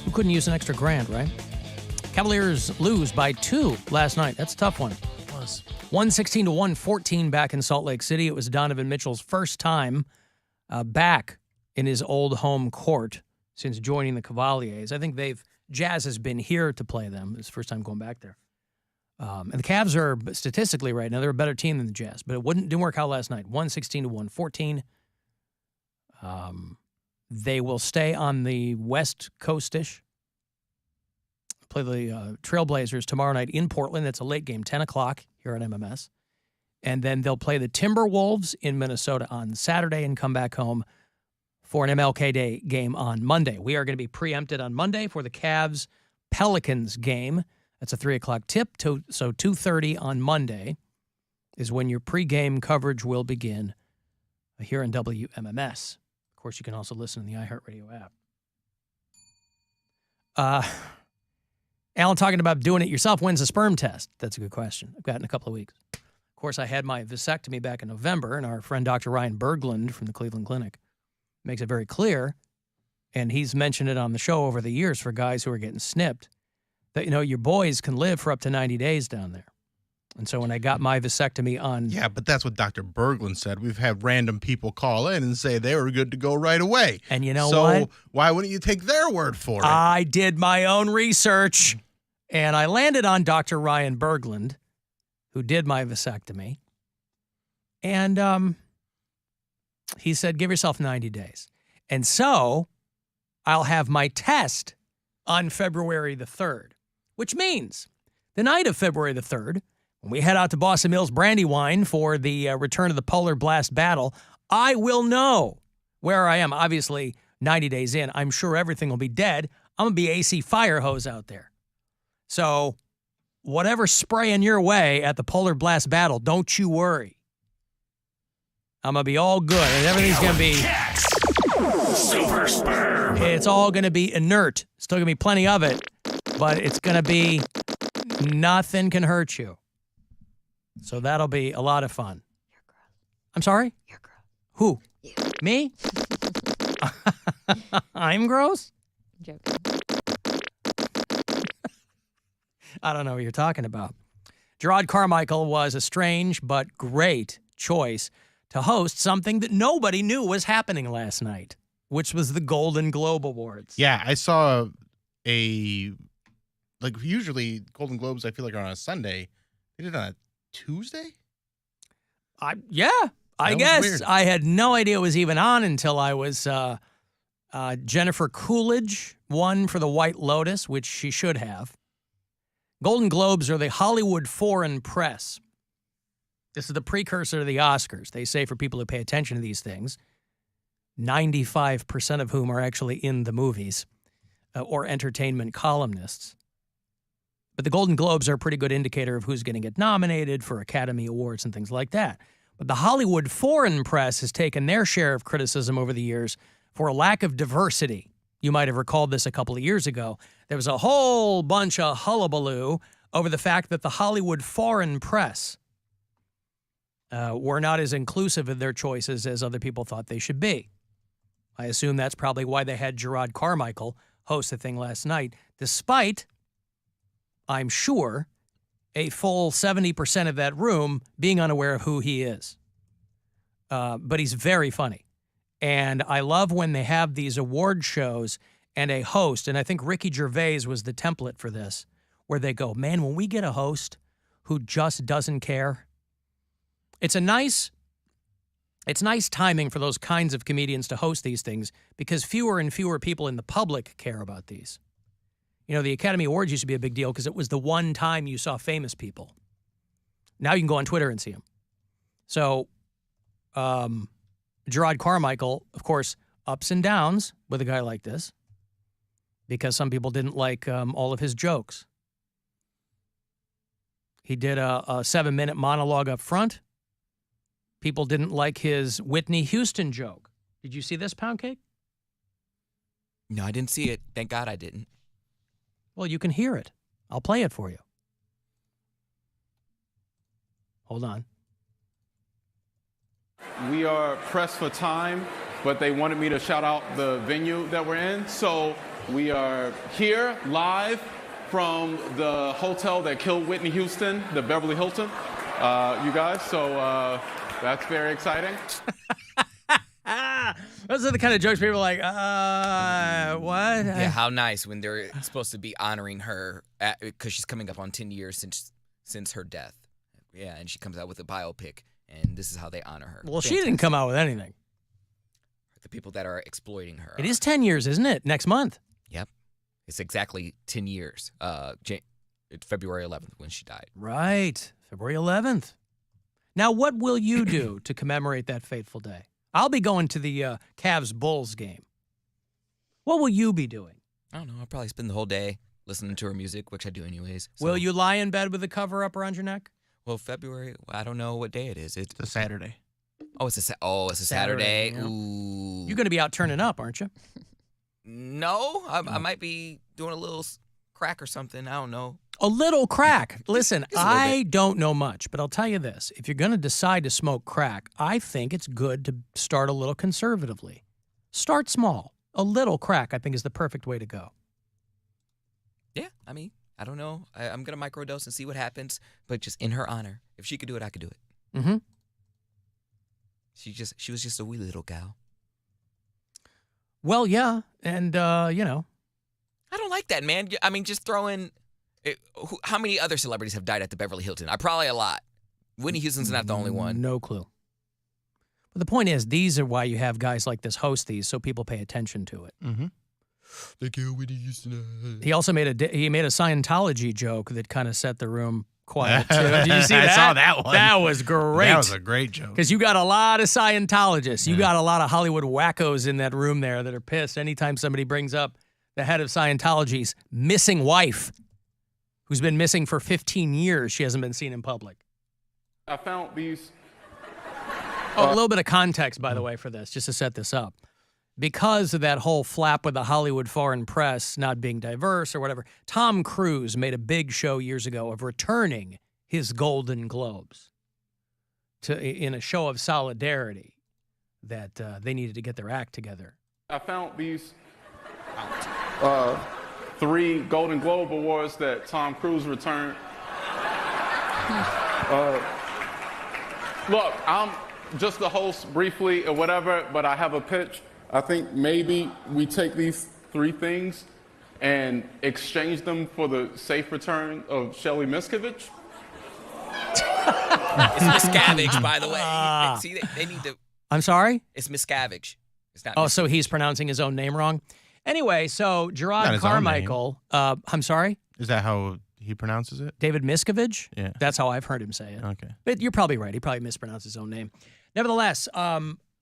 Who couldn't use an extra grand, right? Cavaliers lose by 2 last night. That's a tough one. It was. 116 to 114 back in Salt Lake City. It was Donovan Mitchell's first time back in his old home court since joining the Cavaliers. I think Jazz has been here to play them. It's the first time going back there. And the Cavs are statistically right now, they're a better team than the Jazz, but it didn't work out last night. 116 to 114. They will stay on the West Coast-ish. Play the Trailblazers tomorrow night in Portland. That's a late game, 10 o'clock here on MMS. And then they'll play the Timberwolves in Minnesota on Saturday and come back home for an MLK Day game on Monday. We are going to be preempted on Monday for the Cavs-Pelicans game. That's a 3 o'clock tip. So 2:30 on Monday is when your pregame coverage will begin here on WMMS. Of course, you can also listen in the iHeartRadio app. Alan, talking about doing it yourself, when's the sperm test? That's a good question. I've got it in a couple of weeks. Of course, I had my vasectomy back in November, and our friend Dr. Ryan Berglund from the Cleveland Clinic makes it very clear, and he's mentioned it on the show over the years for guys who are getting snipped, that, your boys can live for up to 90 days down there. And so when I got my vasectomy on... Yeah, but that's what Dr. Berglund said. We've had random people call in and say they were good to go right away. And you know what? So why wouldn't you take their word for it? I did my own research, and I landed on Dr. Ryan Berglund, who did my vasectomy. And he said, give yourself 90 days. And so I'll have my test on February the 3rd, which means the night of February the 3rd, when we head out to Boston Mills Brandywine for the return of the Polar Blast Battle, I will know where I am. Obviously, 90 days in, I'm sure everything will be dead. I'm going to be AC fire hose out there. So whatever's spraying your way at the Polar Blast Battle, don't you worry. I'm going to be all good, and everything's going to be... Super sperm. It's all going to be inert. Still going to be plenty of it, but it's going to be... Nothing can hurt you. So that'll be a lot of fun. You're gross. I'm sorry? You're gross. Who? You. Me? I'm gross? I'm joking. I don't know what you're talking about. Gerard Carmichael was a strange but great choice to host something that nobody knew was happening last night, which was the Golden Globe Awards. Yeah, I saw usually Golden Globes, I feel like, are on a Sunday. They did it on a Tuesday? I guess. Weird. I had no idea it was even on until I was... Jennifer Coolidge won for The White Lotus, which she should have. Golden Globes are the Hollywood foreign press. This is the precursor to the Oscars. They say for people who pay attention to these things, 95% of whom are actually in the movies or entertainment columnists. But the Golden Globes are a pretty good indicator of who's going to get nominated for Academy Awards and things like that. But the Hollywood foreign press has taken their share of criticism over the years for a lack of diversity. You might have recalled this a couple of years ago. There was a whole bunch of hullabaloo over the fact that the Hollywood foreign press were not as inclusive of their choices as other people thought they should be. I assume that's probably why they had Gerard Carmichael host the thing last night, despite, I'm sure, a full 70% of that room being unaware of who he is. But he's very funny. And I love when they have these award shows and a host, and I think Ricky Gervais was the template for this, where they go, man, when we get a host who just doesn't care, it's nice timing for those kinds of comedians to host these things because fewer and fewer people in the public care about these. You know, the Academy Awards used to be a big deal because it was the one time you saw famous people. Now you can go on Twitter and see them. So, Gerard Carmichael, of course, ups and downs with a guy like this because some people didn't like all of his jokes. He did a 7-minute monologue up front. People didn't like his Whitney Houston joke. Did you see this, Poundcake? No, I didn't see it. Thank God I didn't. Well, you can hear it. I'll play it for you. Hold on. We are pressed for time, but they wanted me to shout out the venue that we're in. So We are here live from the hotel that killed Whitney Houston, the Beverly Hilton, you guys. So that's very exciting. Those are the kind of jokes people are like, what? Yeah, how nice when they're supposed to be honoring her because she's coming up on 10 years since her death. Yeah, and she comes out with a biopic, and this is how they honor her. Well, she didn't come out with anything. The people that are exploiting her. It is 10 years, isn't it? Next month. Yep. It's exactly 10 years. It's February 11th when she died. Right. February 11th. Now, what will you do to commemorate that fateful day? I'll be going to the Cavs-Bulls game. What will you be doing? I don't know. I'll probably spend the whole day listening to her music, which I do anyways. So. Will you lie in bed with the cover up around your neck? Well, February, I don't know what day it is. It's a Saturday. Oh, it's a Saturday. Yeah. Ooh. You're going to be out turning up, aren't you? No, I might be doing a little crack or something. I don't know. A little crack. Listen, Just a little I don't know much, but I'll tell you this. If you're going to decide to smoke crack, I think it's good to start a little conservatively. Start small. A little crack, I think, is the perfect way to go. Yeah, I mean, I don't know. I'm going to microdose and see what happens, but just in her honor. If she could do it, I could do it. Mm-hmm. She was just a wee little gal. Well, yeah, and, you know. I don't like that, man. I mean, just throwing... how many other celebrities have died at the Beverly Hilton? Probably a lot. Whitney Houston's not the only one. No clue. But the point is, these are why you have guys like this host these, so people pay attention to it. Mm-hmm. They killed Whitney Houston. He also made a Scientology joke that kind of set the room quiet, too. Did you see that? I saw that one. That was great. That was a great joke. Because you got a lot of Scientologists. You got a lot of Hollywood wackos in that room there that are pissed anytime somebody brings up the head of Scientology's missing wife, who's been missing for 15 years. She hasn't been seen in public. I found these. Oh, a little bit of context, by the way, for this, just to set this up. Because of that whole flap with the Hollywood foreign press not being diverse or whatever, Tom Cruise made a big show years ago of returning his Golden Globes in a show of solidarity that they needed to get their act together. I found these 3 Golden Globe Awards that Tom Cruise returned. Look, I'm just the host briefly or whatever, but I have a pitch. I think maybe we take these 3 things and exchange them for the safe return of Shelly Miscavige. It's Miscavige, by the way. See, they need to... I'm sorry? It's Miscavige. It's not. Oh, so he's pronouncing his own name wrong? Anyway, so Gerard Carmichael, I'm sorry? Is that how he pronounces it? David Miscavige? Yeah. That's how I've heard him say it. Okay. But you're probably right. He probably mispronounced his own name. Nevertheless,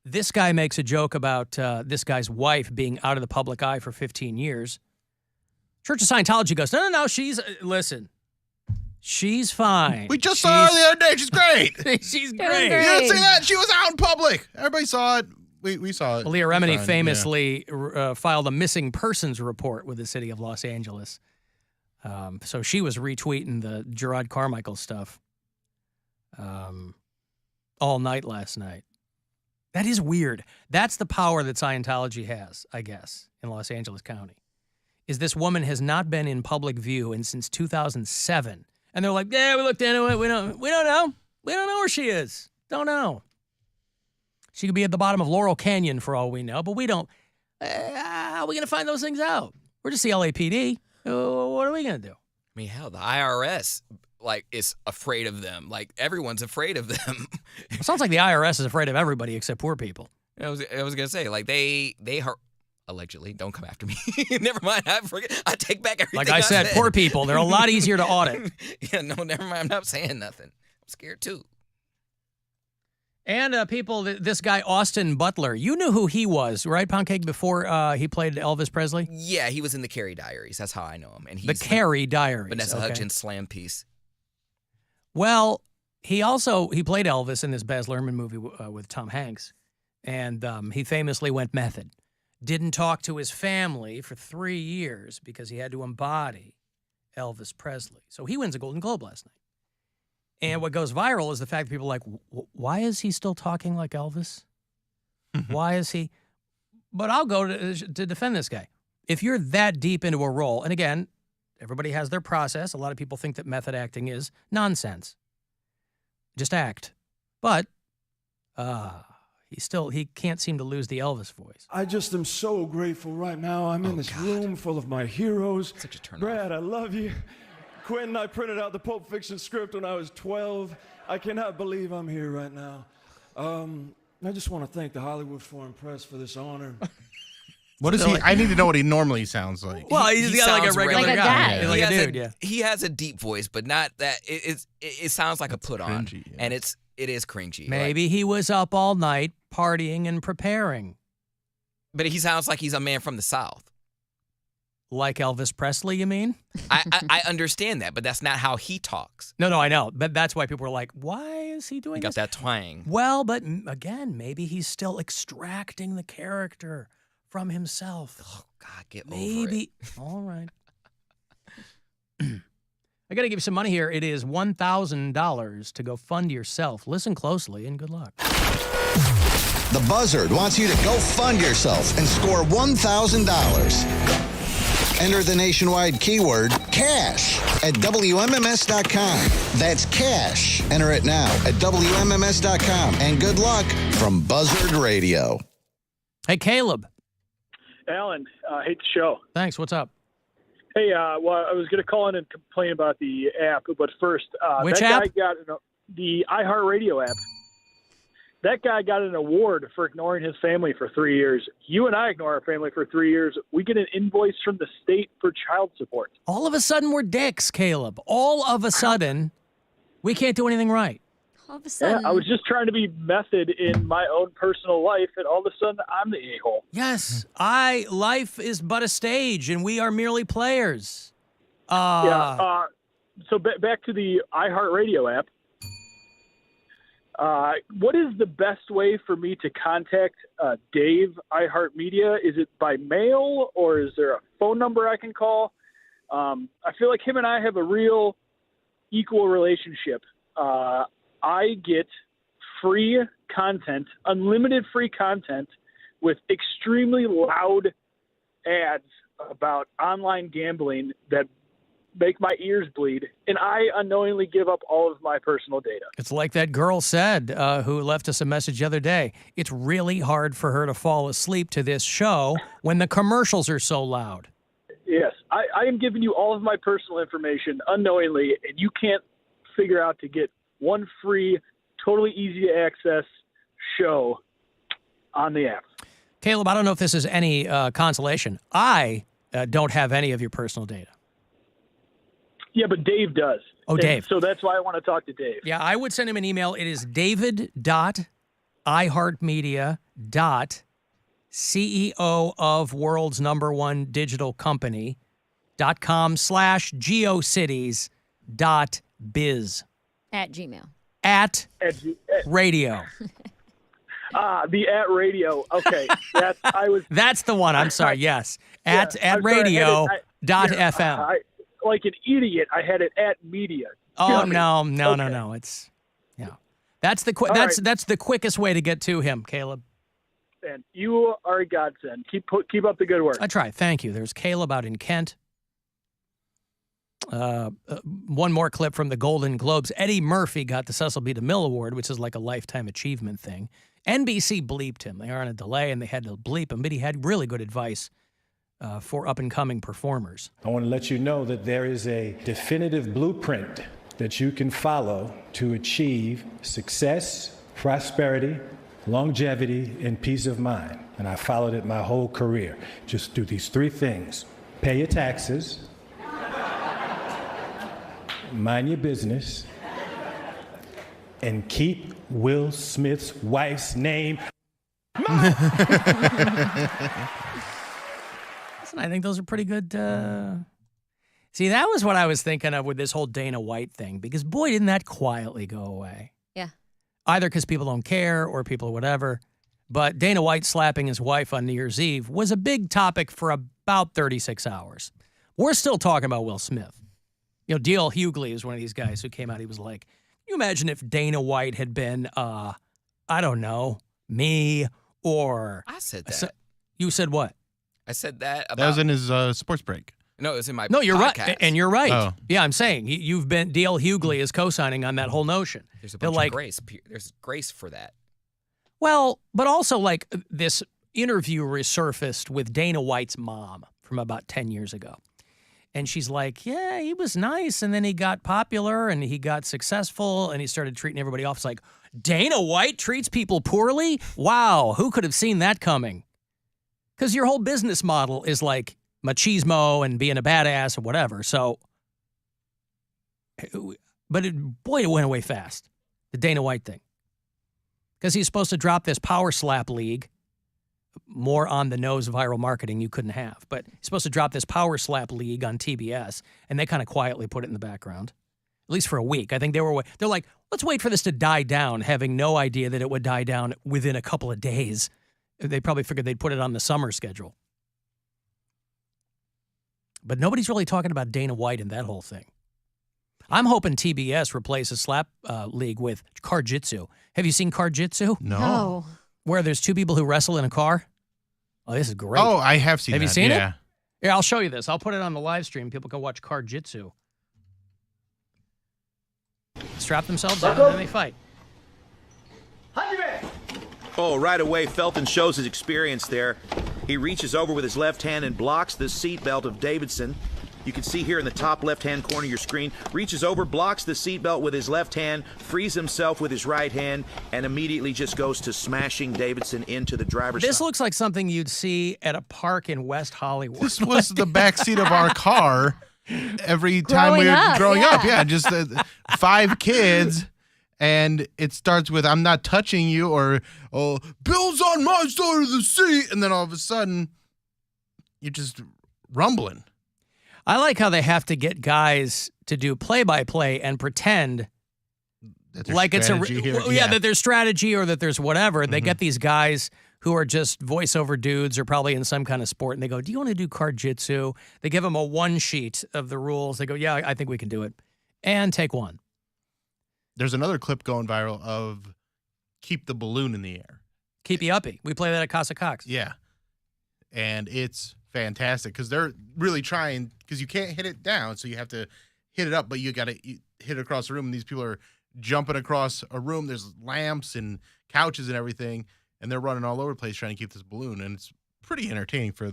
this guy makes a joke about this guy's wife being out of the public eye for 15 years. Church of Scientology goes, no, listen, she's fine. We just saw her the other day. She's great. She's Doing great. You great. didn't see that? She was out in public. Everybody saw it. We saw it. Leah Remini Fine, famously filed a missing persons report with the city of Los Angeles. So she was retweeting the Gerard Carmichael stuff all night last night. That is weird. That's the power that Scientology has, I guess, in Los Angeles County. Is this woman has not been in public view since 2007. And they're like, yeah, we looked into it. We don't know. We don't know where she is. Don't know. She could be at the bottom of Laurel Canyon for all we know, but we don't. How are we going to find those things out? We're just the LAPD. What are we going to do? I mean, hell, the IRS, is afraid of them. Everyone's afraid of them. It sounds like the IRS is afraid of everybody except poor people. I was going to say, they are, allegedly, don't come after me. Never mind, I forget. I take back everything Like I said, poor people, they're a lot easier to audit. Yeah, no, never mind. I'm not saying nothing. I'm scared, too. And people, this guy, Austin Butler, you knew who he was, right, Poundcake, before he played Elvis Presley? Yeah, he was in the Carrie Diaries. That's how I know him. And The Carrie Diaries. Vanessa okay. Hudgens slam piece. Well, he played Elvis in this Baz Luhrmann movie with Tom Hanks, and he famously went method. Didn't talk to his family for 3 years because he had to embody Elvis Presley. So he wins a Golden Globe last night. And what goes viral is the fact that people are like, why is he still talking like Elvis? Why is he? But I'll go to defend this guy. if you're that deep into a role, and again, everybody has their process. A lot of people think that method acting is nonsense. Just act. But he can't seem to lose the Elvis voice. I just am so grateful right now. I'm in this room full of my heroes. Such a turn Brad, I love you. Quentin, I printed out the Pulp Fiction script when I was 12. I cannot believe I'm here right now. I just want to thank the Hollywood Foreign Press for this honor. What is he? I need to know what he normally sounds like. Well, he's got like a sounds regular Like a guy. guy. He's like a dude, yeah. He has a deep voice, but not that. It sounds like a put on, cringy, yeah. and it is cringy. Maybe he was up all night partying and preparing. But he sounds like he's a man from the South. Like Elvis Presley, you mean? I understand that, but that's not how he talks. No, I know. But that's why people are like, why is he doing He got this? that twang. Well, but again, maybe he's still extracting the character from himself. Oh God, get Maybe. over it. All right. I got to give you some money here. It is $1,000 to go fund yourself. Listen closely and good luck. The Buzzard wants you to go fund yourself and score $1,000. Enter the nationwide keyword cash at WMMS.com. That's cash. Enter it now at WMMS.com. And good luck from Buzzard Radio. Hey, Caleb. Alan, hate the show. Thanks. What's up? Hey, well, I was going to call in and complain about the app, but first, Which that app? guy got the iHeartRadio app. That guy got an award for ignoring his family for 3 years. You and I ignore our family for 3 years. We get an invoice from the state for child support. All of a sudden, we're dicks, Caleb. All of a sudden, we can't do anything right. All of a Yeah, sudden, I was just trying to be method in my own personal life, and all of a sudden, I'm the a-hole. Yes, life is but a stage, and we are merely players. So back to the iHeartRadio app. What is the best way for me to contact Dave iHeartMedia? Is it by mail, or is there a phone number I can call? I feel like him and I have a real equal relationship. I get free content, unlimited free content, with extremely loud ads about online gambling that make my ears bleed, and I unknowingly give up all of my personal data. It's like that girl said who left us a message the other day. It's really hard for her to fall asleep to this show when the commercials are so loud. Yes, I am giving you all of my personal information unknowingly, and you can't figure out to get one free, totally easy to access show on the app. Caleb, I don't know if this is any consolation. I don't have any of your personal data. Yeah, but Dave does. Oh, Dave. So that's why I want to talk to Dave. Yeah, I would send him an email. It is david.iheartmedia.ceo of world's #1 digital company.com/geocities.biz. at Gmail. At radio. The at radio. Okay, That's the one. I'm sorry. Yes. At I'm sorry, radio.fm. Like an idiot, I had it at media. Oh, Dummy. no. It's, yeah. That's the right. that's the quickest way to get to him, Caleb. And you are a godsend. Keep up the good work. I try. Thank you. There's Caleb out in Kent. One more clip from the Golden Globes. Eddie Murphy got the Cecil B. DeMille Award, which is like a lifetime achievement thing. NBC bleeped him. They are on a delay, and they had to bleep him, but he had really good advice for up-and-coming performers. I want to let you know that there is a definitive blueprint that you can follow to achieve success, prosperity, longevity, and peace of mind. And I followed it my whole career. Just do these 3 things. Pay your taxes, mind your business, and keep Will Smith's wife's name. Listen, I think those are pretty good. See, that was what I was thinking of with this whole Dana White thing, because boy, didn't that quietly go away. Yeah. Either because people don't care or people whatever. But Dana White slapping his wife on New Year's Eve was a big topic for about 36 hours. We're still talking about Will Smith. You know, D.L. Hughley is one of these guys who came out. He was like, can you imagine if Dana White had been, I don't know, me or... I said that. You said what? I said that about. That was in his sports break. No, it was in my. No, you're podcast. right, and you're right. Oh. Yeah, I'm saying you've been D.L. Hughley is co-signing on that whole notion. There's a They're bunch like, of grace. There's grace for that. well, but also like this interview resurfaced with Dana White's mom from about 10 years ago. And she's like, yeah, he was nice. And then he got popular and he got successful and he started treating everybody off. It's like, Dana White treats people poorly? Wow, who could have seen that coming? Because your whole business model is like machismo and being a badass or whatever. So, but it went away fast, the Dana White thing. Because he's supposed to drop this power slap league, more on the nose viral marketing you couldn't have. But he's supposed to drop this power slap league on TBS, and they kind of quietly put it in the background, at least for a week. I think they're like, let's wait for this to die down, having no idea that it would die down within a couple of days. They probably figured they'd put it on the summer schedule. But nobody's really talking about Dana White and that whole thing. I'm hoping TBS replaces slap league with car jitsu. Have you seen car jitsu? No. Where there's two people who wrestle in a car? Oh, this is great. Oh, I have seen that. Have you seen yeah. it? Yeah, I'll show you this. I'll put it on the live stream. People can watch car jitsu. Strap themselves down and then they fight. Oh, right away, Felton shows his experience there. He reaches over with his left hand and blocks the seatbelt of Davidson. You can see here in the top left-hand corner of your screen, reaches over, blocks the seatbelt with his left hand, frees himself with his right hand, and immediately just goes to smashing Davidson into the driver's This side. looks like something you'd see at a park in West Hollywood. This was the back seat of our car every time we were growing up. Yeah, just 5 kids. And it starts with, I'm not touching you, or, oh, Bill's on my side of the seat. And then all of a sudden, you're just rumbling. I like how they have to get guys to do play-by-play and pretend like it's that there's strategy or that there's whatever. They get these guys who are just voiceover dudes or probably in some kind of sport, and they go, do you want to do car jitsu? They give them a one sheet of the rules. They go, yeah, I think we can do it. And take one. There's another clip going viral of keep the balloon in the air. Keep you uppy. We play that at Casa Cox. Yeah. And it's fantastic because they're really trying, because you can't hit it down, so you have to hit it up, but you got to hit it across the room. And these people are jumping across a room. There's lamps and couches and everything, and they're running all over the place trying to keep this balloon. And it's pretty entertaining for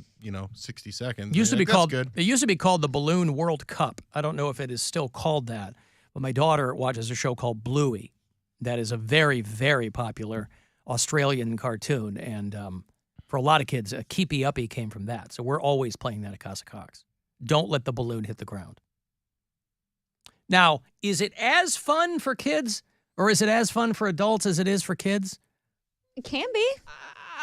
60 seconds. It used to be called good. It used to be called the Balloon World Cup. I don't know if it is still called that, but my daughter watches a show called Bluey. That is a very, very popular Australian cartoon, and for a lot of kids, Keepy Uppy came from that. So we're always playing that at Casa Cox. Don't let the balloon hit the ground. Now, is it as fun for kids, or is it as fun for adults as it is for kids? It can be.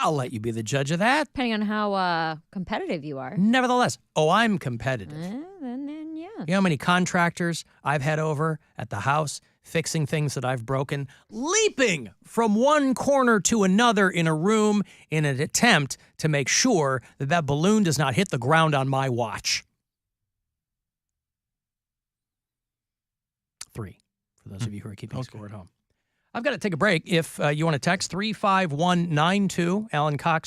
I'll let you be the judge of that. Depending on how competitive you are. Nevertheless, I'm competitive. Then yeah. You know how many contractors I've had over at the house fixing things that I've broken, leaping from one corner to another in a room in an attempt to make sure that that balloon does not hit the ground on my watch. 3, for those of you who are keeping score at home. I've got to take a break. If you want to text 35192, Alan Cox